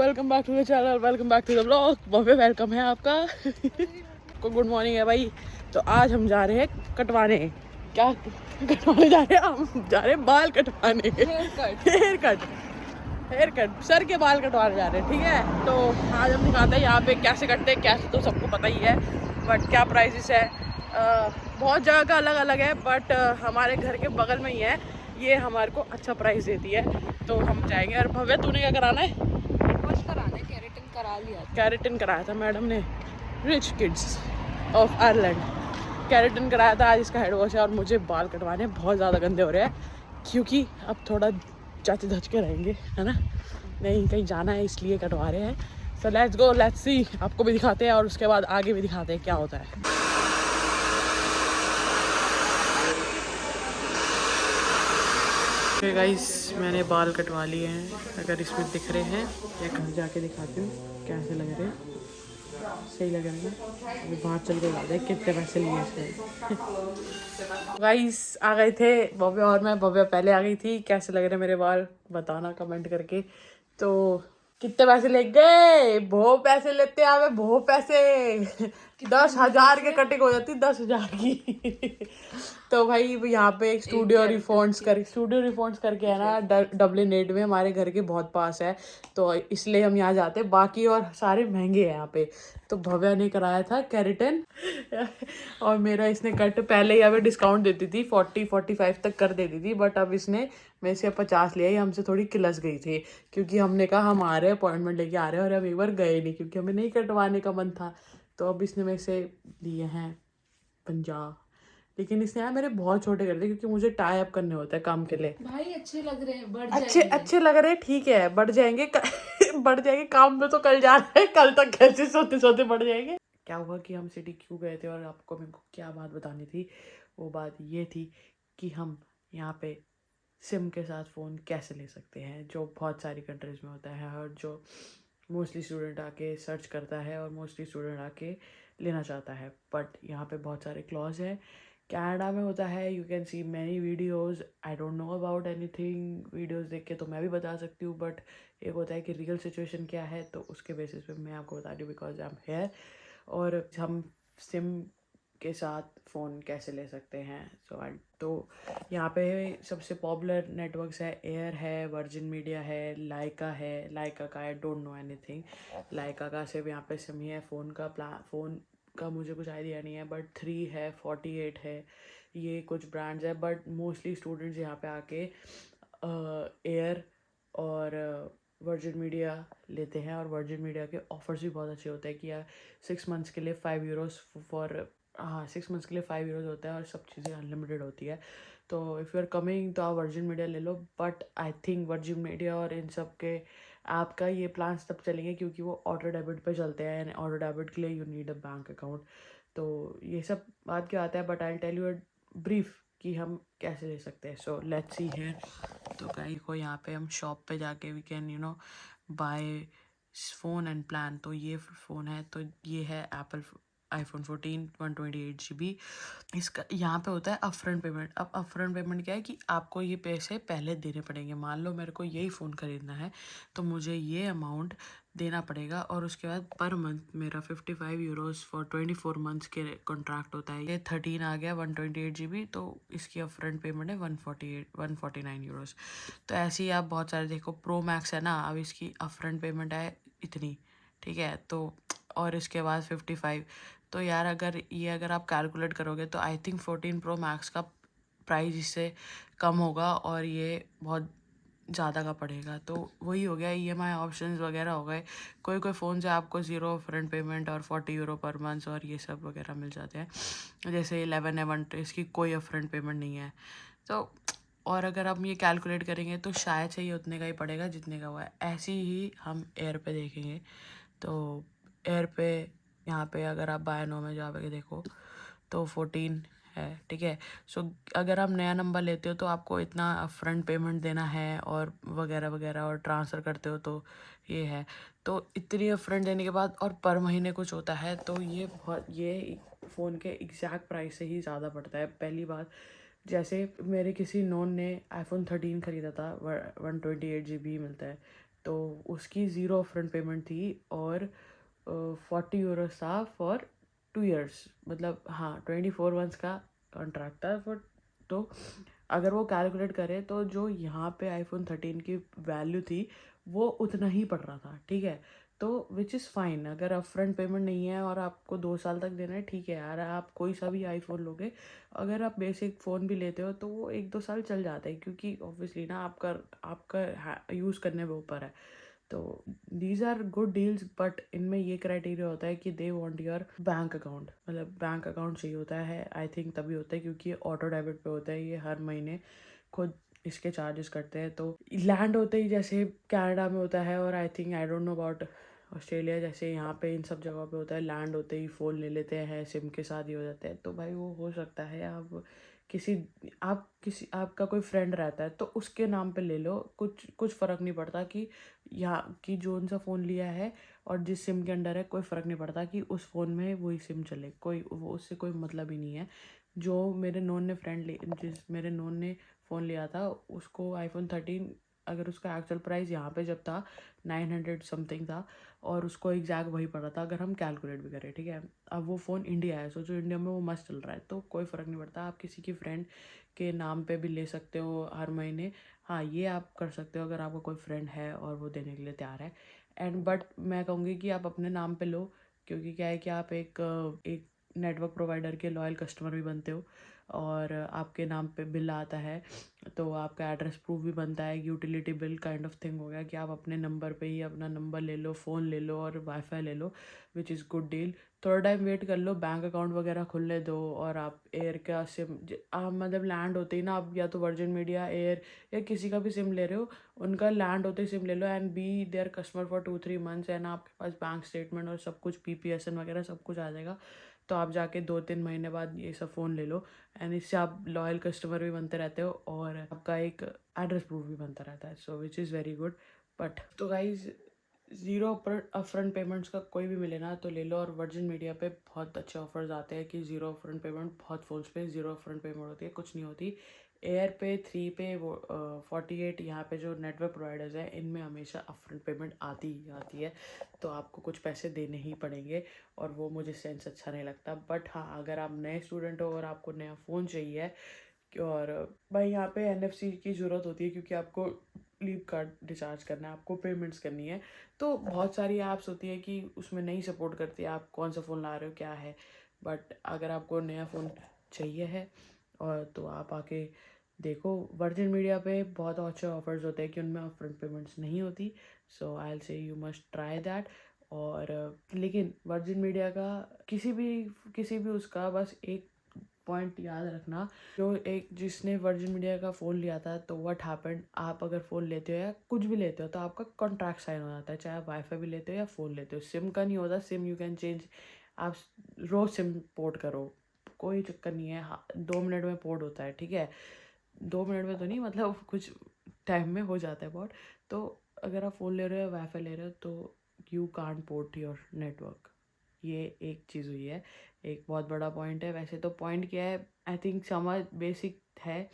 Welcome back to the channel, welcome back to the blog. बहुत welcome है आपका। को गुड मॉर्निंग है भाई। तो आज हम जा रहे हैं कटवाने। क्या कटवाने जा रहे हैं? हम जा रहे हैं बाल कटवाने। हेयर कट सर के बाल कटवाने जा रहे हैं, ठीक है। तो आज हम दिखाते हैं यहाँ पे कैसे कटते हैं। कैसे तो सबको पता ही है, बट क्या प्राइसेस है। बहुत जगह का अलग अलग है, बट हमारे घर के बगल में ही है। ये हमारे को अच्छा प्राइस देती है, तो हम जाएंगे। और भव्य, तूने क्या कराना है? कराना, केराटिन करा लिया। केराटिन कराया था मैडम ने, rich kids of Ireland. Keratin कराया था, आज इसका हेड वॉश है। और मुझे बाल कटवाने बहुत ज़्यादा गंदे हो रहे हैं, क्योंकि अब थोड़ा चाचे धच के रहेंगे, है ना। नहीं, कहीं जाना है इसलिए कटवा रहे हैं। So let's go, let's see. आपको भी दिखाते हैं और उसके बाद आगे भी दिखाते हैं क्या होता है। गाइस, मैंने बाल कटवा लिए हैं। अगर इसमें दिख रहे हैं, या घर जाके दिखाती हूँ कैसे लग रहे हैं। सही लग रहे हैं। अभी बाहर चल के बता दें कितने पैसे लिए इसमें। गाइस आ गए थे भव्य और मैं। भव्य पहले आ गई थी। कैसे लग रहे मेरे बाल बताना कमेंट करके। तो कितने पैसे ले गए? बहुत पैसे लेते हैं हमें, बहुत पैसे। 10,000 के कटिंग हो जाती, 10,000 की। तो भाई यहाँ पे एक स्टूडियो रिफॉन्ड्स करके है ना, डबलिन एट में, हमारे घर के बहुत पास है। तो इसलिए हम यहाँ जाते हैं। बाकी और सारे महंगे हैं यहाँ पे। तो भव्या ने कराया था केराटिन। और मेरा इसने कट पहले ही हमें डिस्काउंट देती थी, 40-45 तक कर देती थी। बट अब इसने मेरे से 50 लिया। ये हमसे थोड़ी किलस गई थी, क्योंकि हमने कहा हम आ रहे हैं, अपॉइंटमेंट लेके आ रहे हैं। और हम एक बार गए नहीं, क्योंकि हमें नहीं कटवाने का मन था। तो अब इसने मेरे से लिए हैं 50। लेकिन इसने यार मेरे बहुत छोटे कर दिए, क्योंकि मुझे टाई अप करने होते हैं काम के लिए। भाई अच्छे लग रहे हैं, बढ़ अच्छे लग रहे हैं, ठीक है, बढ़ जाएंगे। बढ़ जाएंगे काम में। तो कल जा रहे हैं, कल तक कैसे सोते सोते बढ़ जाएंगे। क्या हुआ कि हम सिटी क्यों गए थे, और आपको मेरे को क्या बात बतानी थी। वो बात ये थी कि हम यहाँ पे सिम के साथ फ़ोन कैसे ले सकते हैं, जो बहुत सारी कंट्रीज़ में होता है, और जो मोस्टली स्टूडेंट आके सर्च करता है और मोस्टली स्टूडेंट आके लेना चाहता है। बट यहाँ पे बहुत सारे क्लॉज हैं। कनाडा में होता है, you can see many videos. I don't know about anything. Videos देख के तो मैं भी बता सकती हूँ, बट एक होता है कि रियल सिचुएशन क्या है, तो उसके बेसिस पे मैं आपको बता रही हूँ, बिकॉज आई एम हेयर। और हम सिम के साथ फ़ोन कैसे ले सकते हैं। तो यहाँ पे सबसे पॉपुलर नेटवर्क्स है, एयर है, वर्जिन मीडिया है, लाइका का आई डोंट नो एनीथिंग। लाइका का सिर्फ यहाँ पे सिम ही है। फ़ोन का मुझे कुछ आइडिया नहीं है, बट 3 है, 48 है, ये कुछ ब्रांड्स है। बट मोस्टली स्टूडेंट्स यहाँ पे आके एयर और वर्जिन मीडिया लेते हैं। और वर्जिन मीडिया के ऑफर्स भी बहुत अच्छे होते हैं कि यार 6 मंथ्स के लिए 5 यूरोज़ फॉर 6 मंथ्स के लिए 5 यूरोज़ होता है, और सब चीज़ें अनलिमिटेड होती है। तो इफ़ यू आर कमिंग तो आप वर्जिन मीडिया ले लो। But I think Virgin Media और इन सब के ऐप का ये प्लान्स तब चलेंगे क्योंकि वो ऑटो डेबिट पे चलते हैं, एंड ऑटो डेबिट के लिए you need a bank account. तो ये सब बात क्या आता है, but I tell you brief कि हम कैसे ले सकते हैं। सो लेट्स सी है। तो कहीं को यहाँ पे हम शॉप पे जाके we can buy phone and plan. तो ये फ़ोन है, तो ये है एप्पल iPhone 14 128 GB। इसका यहाँ पे होता है अपफ्रंट पेमेंट। अब अपफ्रंट पेमेंट क्या है कि आपको ये पैसे पहले देने पड़ेंगे। मान लो मेरे को यही फ़ोन ख़रीदना है, तो मुझे ये अमाउंट देना पड़ेगा। और उसके बाद पर मंथ मेरा 55 यूरोज़ फॉर 24 मंथ्स के कॉन्ट्रैक्ट होता है। ये 13 आ गया 128 GB। तो इसकी अपफ्रंट पेमेंट है 149 यूरोज़। तो ऐसे ही आप बहुत सारे देखो, प्रो मैक्स है ना, अब इसकी अपफ्रंट पेमेंट है इतनी, ठीक है। तो और इसके बाद 55। तो यार अगर आप कैलकुलेट करोगे तो आई थिंक 14 प्रो मैक्स का प्राइस इससे कम होगा, और ये बहुत ज़्यादा का पड़ेगा। तो वही हो गया, EMI ऑप्शंस वगैरह हो गए। कोई फ़ोन से आपको 0 फ्रंट पेमेंट और 40 यूरो पर मंथ और ये सब वगैरह मिल जाते हैं। जैसे 11 है 1, इसकी कोई अपफ्रंट पेमेंट नहीं है। तो और अगर आप ये कैलकुलेट करेंगे तो शायद से ये उतने का ही पड़ेगा जितने का हुआ है। ऐसे ही हम एयर पे देखेंगे। तो एयर पे यहाँ पे अगर आप बाय नो में जाके देखो तो 14 है, ठीक है। सो अगर आप नया नंबर लेते हो तो आपको इतना अपफ्रंट पेमेंट देना है, और वगैरह वगैरह, और ट्रांसफ़र करते हो तो ये है। तो इतनी अपफ्रंट देने के बाद और पर महीने कुछ होता है, तो ये फ़ोन के एग्जैक्ट प्राइस से ही ज़्यादा पड़ता है। पहली बात, जैसे मेरे किसी नोन ने iPhone 13 ख़रीदा था, 128 GB मिलता है। तो उसकी ज़ीरो अपफ्रंट पेमेंट थी और 40 यूरो था फॉर 2 years, मतलब हाँ 24 months का कॉन्ट्रैक्ट था फॉर। तो अगर वो कैलकुलेट करे तो जो यहाँ पे आईफोन 13 की वैल्यू थी वो उतना ही पड़ रहा था, ठीक है। तो विच इज़ फाइन, अगर अपफ्रंट पेमेंट नहीं है और आपको 2 साल तक देना है, ठीक है यार, आप कोई सा भी आईफोन लोगे, अगर आप बेसिक फ़ोन भी लेते हो तो वो 1-2 साल चल जाता है, क्योंकि ऑब्वियसली ना आपका यूज़ करने के ऊपर है। तो these are good deals, but इनमें ये क्राइटेरिया होता है कि they want your bank account, मतलब बैंक अकाउंट चाहिए होता है। आई थिंक तभी होता है क्योंकि ऑटो डेबिट पे होता है, ये हर महीने खुद इसके चार्जेस करते हैं। तो लैंड होते ही जैसे कनाडा में होता है, और I think I don't know about Australia, जैसे यहाँ पे इन सब जगहों पे होता है, लैंड होते ही फ़ोन ले लेते हैं, सिम के साथ ही हो जाते हैं। तो भाई वो हो सकता है किसी आपका कोई फ्रेंड रहता है तो उसके नाम पे ले लो, कुछ फ़र्क नहीं पड़ता कि यहाँ की जोन सा फ़ोन लिया है और जिस सिम के अंडर है, कोई फ़र्क नहीं पड़ता कि उस फ़ोन में वही सिम चले, कोई वो उससे कोई मतलब ही नहीं है। जो मेरे नोन ने फ़ोन लिया था, उसको आईफोन 13, अगर उसका एक्चुअल प्राइस यहाँ पे जब था 900 समथिंग था, और उसको एग्जैक्ट वही पड़ा था अगर हम कैलकुलेट भी करें, ठीक है। अब वो फ़ोन इंडिया है, सोचो इंडिया में वो मस्त चल रहा है, तो कोई फ़र्क नहीं पड़ता, आप किसी की फ्रेंड के नाम पे भी ले सकते हो हर महीने। हाँ, ये आप कर सकते हो अगर आपका कोई फ्रेंड है और वो देने के लिए तैयार है। एंड बट मैं कहूँगी कि आप अपने नाम पे लो, क्योंकि क्या है कि आप एक नेटवर्क प्रोवाइडर के लॉयल कस्टमर भी बनते हो, और आपके नाम पे बिल आता है, तो आपका एड्रेस प्रूफ भी बनता है, utility bill kind of thing हो गया कि आप अपने नंबर पे ही अपना नंबर ले लो, फ़ोन ले लो और वाईफाई ले लो, विच इज़ गुड डील। थोड़ा टाइम वेट कर लो, बैंक अकाउंट वगैरह खुलने दो, और आप एयर का सिम आप मतलब लैंड होते ही ना, आप या तो वर्जिन मीडिया, एयर या किसी का भी सिम ले रहे हो, उनका लैंड होते ही सिम ले लो, and be their customer for 2-3 months, and आपके पास बैंक स्टेटमेंट और सब कुछ, PPSN वगैरह सब कुछ आ जाएगा। तो आप जाके 2-3 महीने बाद ये सब फ़ोन ले लो, एंड इससे आप लॉयल कस्टमर भी बनते रहते हो और आपका एक एड्रेस प्रूफ भी बनता रहता है, so which is very good. But तो गाइज, ज़ीरो अपफ्रंट पेमेंट्स का कोई भी मिले ना तो ले लो, और वर्जिन मीडिया पे बहुत अच्छे ऑफर्स आते हैं कि ज़ीरो अपफ्रंट पेमेंट, बहुत फ़ोन्स पे ज़ीरो अपफ्रंट पेमेंट होती है, कुछ नहीं होती। एयर पे 3 पे वो 48, यहाँ पे जो नेटवर्क प्रोवाइडर्स हैं इनमें हमेशा अपफ्रंट पेमेंट आती ही आती है, तो आपको कुछ पैसे देने ही पड़ेंगे, और वो मुझे सेंस अच्छा नहीं लगता। बट हाँ, अगर आप नए स्टूडेंट हो और आपको नया फ़ोन चाहिए, और भाई यहाँ पे NFC की ज़रूरत होती है, क्योंकि आपको फ्लिप कार्ड रिचार्ज करना है, आपको पेमेंट्स करनी है, तो बहुत सारी ऐप्स होती है कि उसमें नहीं सपोर्ट करती है, आप कौन सा फ़ोन ला रहे हो क्या है। बट अगर आपको नया फ़ोन चाहिए है, और तो आप आके देखो, वर्जिन मीडिया पे बहुत अच्छे ऑफर्स होते हैं कि उनमें अपफ्रंट पेमेंट्स नहीं होती, so I will say you must try that. और लेकिन वर्जिन मीडिया का किसी भी उसका बस एक पॉइंट याद रखना, जो एक जिसने वर्जिन मीडिया का फ़ोन लिया था, तो व्हाट हैपेंड, आप अगर फ़ोन लेते हो या कुछ भी लेते हो तो आपका कॉन्ट्रैक्ट साइन हो जाता है, चाहे आप वाईफाई भी लेते हो या फ़ोन लेते हो। सिम का नहीं होता, सिम यू कैन चेंज, आप रोज़ सिम पोर्ट करो, कोई चक्कर नहीं है। हाँ, 2 मिनट में पोर्ट होता है, ठीक है, 2 मिनट में तो नहीं, मतलब कुछ टाइम में हो जाता है पोर्ट। तो अगर आप फ़ोन ले रहे हो या वाईफाई ले रहे हो तो you can't port your network, ये एक चीज़ हुई है, एक बहुत बड़ा पॉइंट है। वैसे तो पॉइंट क्या है, आई थिंक समझ बेसिक है,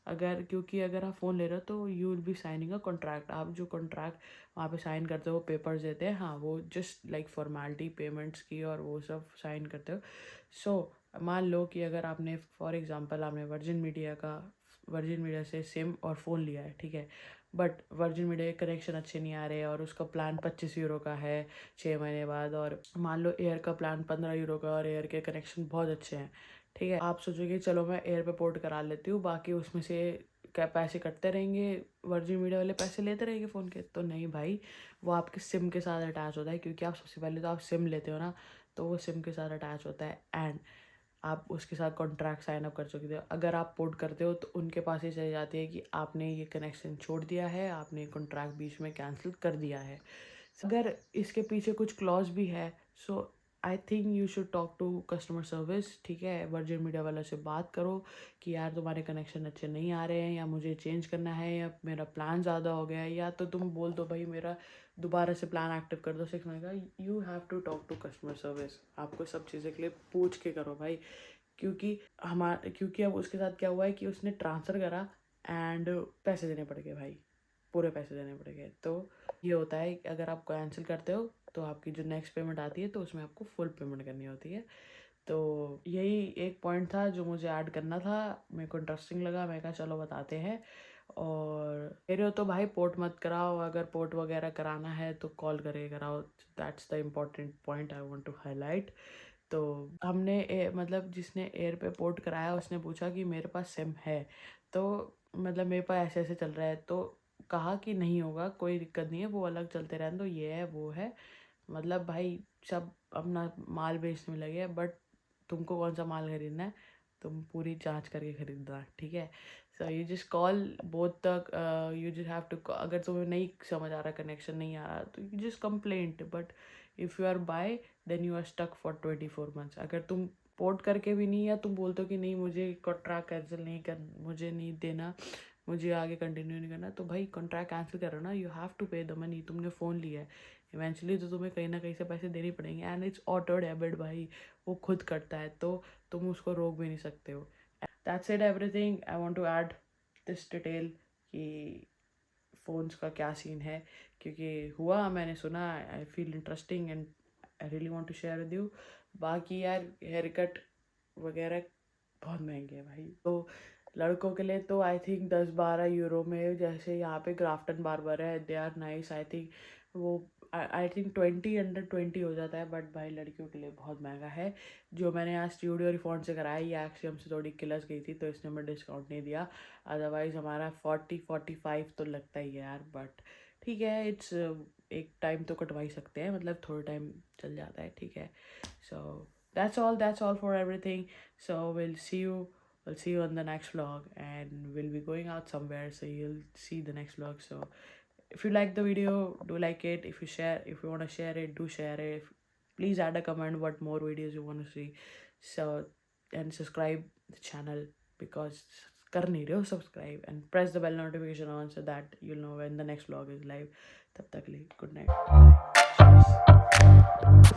क्योंकि अगर आप फ़ोन ले रहे हो तो you will be signing a contract, आप जो कॉन्ट्रैक्ट वहाँ पे साइन करते हो, पेपर्स देते हैं, हाँ वो जस्ट लाइक फॉर्मेलिटी पेमेंट्स की, और वो सब साइन करते हो। सो मान लो कि अगर आपने फॉर एग्जांपल आपने वर्जिन मीडिया से सिम और फ़ोन लिया है, ठीक है, बट वर्जिन मीडिया के कनेक्शन अच्छे नहीं आ रहे, और उसका प्लान 25 यूरो का है 6 महीने बाद, और मान लो एयर का प्लान 15 यूरो का, और एयर के कनेक्शन बहुत अच्छे हैं, ठीक है, आप सोचोगे चलो मैं एयर पे पोर्ट करा लेती हूँ, बाकी उसमें से क्या पैसे कटते रहेंगे, वर्जिन मीडिया वाले पैसे लेते रहेंगे फ़ोन के। तो नहीं भाई, वो आपके सिम के साथ अटैच होता है, क्योंकि आप सबसे पहले तो आप सिम लेते हो ना, तो वो सिम के साथ अटैच होता है, एंड आप उसके साथ कॉन्ट्रैक्ट साइन अप कर चुके हो। अगर आप पोर्ट करते हो तो उनके पास ही चली जाती है कि आपने ये कनेक्शन छोड़ दिया है, आपने कॉन्ट्रैक्ट बीच में कैंसिल कर दिया है। अगर इसके पीछे कुछ क्लॉज भी है, so I think you should talk to customer service, ठीक है, वर्जिन मीडिया वाला से बात करो कि यार तुम्हारे कनेक्शन अच्छे नहीं आ रहे हैं, या मुझे चेंज करना है, या मेरा प्लान ज़्यादा हो गया है, या तो तुम बोल दो भाई मेरा दोबारा से प्लान एक्टिव कर दो 6 महीने का। You have to talk to customer service, आपको सब चीज़ें के लिए पूछ के करो भाई, क्योंकि अब उसके साथ क्या हुआ है कि उसने ट्रांसफ़र करा एंड पैसे देने पड़ गए भाई, पूरे पैसे देने पड़ेंगे। तो ये होता है कि अगर आप कैंसिल करते हो तो आपकी जो नेक्स्ट पेमेंट आती है तो उसमें आपको फुल पेमेंट करनी होती है। तो यही एक पॉइंट था जो मुझे ऐड करना था, मेरे को इंटरेस्टिंग लगा, मैं कहा चलो बताते हैं। और कह रहे हो तो भाई पोर्ट मत कराओ, अगर पोर्ट वगैरह कराना है तो कॉल करके कराओ, that's the important point I want to highlight. तो हमने मतलब जिसने एयर पे पोर्ट कराया उसने पूछा कि मेरे पास सिम है, तो मतलब मेरे पास ऐसे ऐसे चल रहा है, तो कहा कि नहीं होगा, कोई दिक्कत नहीं है, वो अलग चलते रहने दो, ये है वो है। मतलब भाई सब अपना माल बेचने में लगे हैं, बट तुमको कौन सा माल खरीदना है, तुम पूरी जांच करके खरीदना, ठीक है। So you just call both तक, यू जस्ट हैव टू, अगर तुम्हें नहीं समझ आ रहा, कनेक्शन नहीं आ रहा, तो you just complaint. But if you are buy then you are stuck for 24 months. अगर तुम पोर्ट करके भी नहीं, या तुम बोलते हो कि नहीं मुझे कॉन्ट्रैक्ट कैंसिल नहीं कर, मुझे नहीं देना, मुझे आगे कंटिन्यू नहीं करना, तो भाई कॉन्ट्रैक्ट कैंसिल करो ना, यू हैव टू पे द मनी, तुमने फ़ोन लिया है, इवेंचुअली तो तुम्हें कहीं ना कहीं से पैसे देने पड़ेंगे, एंड इट्स ऑटो डेबिट भाई, वो खुद करता है, तो तुम उसको रोक भी नहीं सकते हो। That's it everything, I want to add this detail कि फ़ोन्स का क्या सीन है, क्योंकि हुआ, मैंने सुना, I feel interesting and I really want to share with you. बाकी यार हेयर कट वगैरह बहुत महंगे हैं भाई, तो लड़कों के लिए तो आई थिंक 10-12 यूरो में, जैसे यहाँ पे ग्राफ्टन बार्बर है, they are nice, I think वो आई थिंक 20 अंडर 20 हो जाता है, बट भाई लड़कियों के लिए बहुत महंगा है। जो मैंने यहाँ स्टूडियो रिफॉन्ड से कराया, ये एक्चुअली हमसे थोड़ी किलस गई थी, तो इसने हमें डिस्काउंट नहीं दिया, अदरवाइज़ हमारा 40-45 तो लगता ही है यार, बट ठीक है, इट्स एक टाइम तो कटवा ही सकते हैं, मतलब थोड़ा टाइम चल जाता है, ठीक है। सो that's all for everything. So we'll see you on the next vlog, and we'll be going out somewhere, so you'll see the next vlog. So if you like the video, do like it. If you want to share it, do share it. Please add a comment what more videos you want to see. So, and subscribe the channel, because kar nahi rahe ho subscribe, and press the bell notification on so that you'll know when the next vlog is live. Tab tak ke liye good night, bye.